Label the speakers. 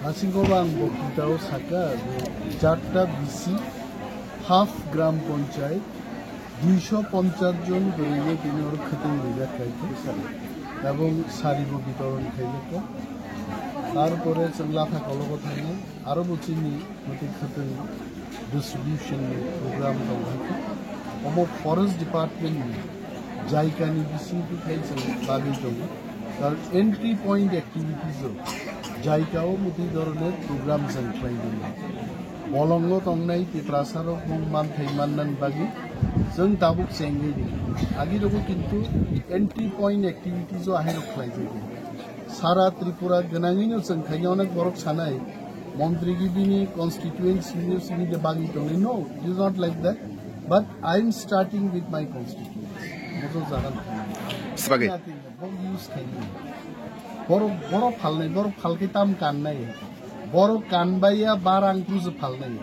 Speaker 1: Asingobang bokitao saka চারটা BC half গ্রাম পঞ্চায়েত 250 জন দলীয় তিনি ওর খেতে নিয়ে খাইতে এবং সারিব বিতরণ খাইলে তারপরে লাফা কলব থাকে আরো বচিনি নথি খেতে ডিস্ট্রিবিউশন প্রোগ্রাম দंखायखौ অম ফরেস্ট ডিপার্টমেন্ট জায়গানি বিসি খাইছে বাগি দं তার এন্ট্রি পয়েন্ট অ্যাক্টিভিটিজ জায়গাও মতি ধরনের প্রোগ্রাম जों खालामदों বলঙ্গ তংনাই পেপ্রাসারক মান থাইমাননান বাগি जों दाबुक চেঙ্গেদি আগিরবো কিন্তু এন্ট্রি পয়েন্ট অ্যাক্টিভিটিজ আহের খাইছে সারা ত্রিপুরা গনাঙিনো जों খাইয়া অনেক বড় ছানাই মন্ত্রীগিবিনি কনস্টিটিউয়েন্সি সিনি দে বাগি then no it is not like that but I am starting with my constituency মতো জাগান
Speaker 2: sebagai
Speaker 1: বড় ফালনাই বড় ফালকে তাম কাননাই বড় কানবাইয়া বার আংকুজ ফালনাই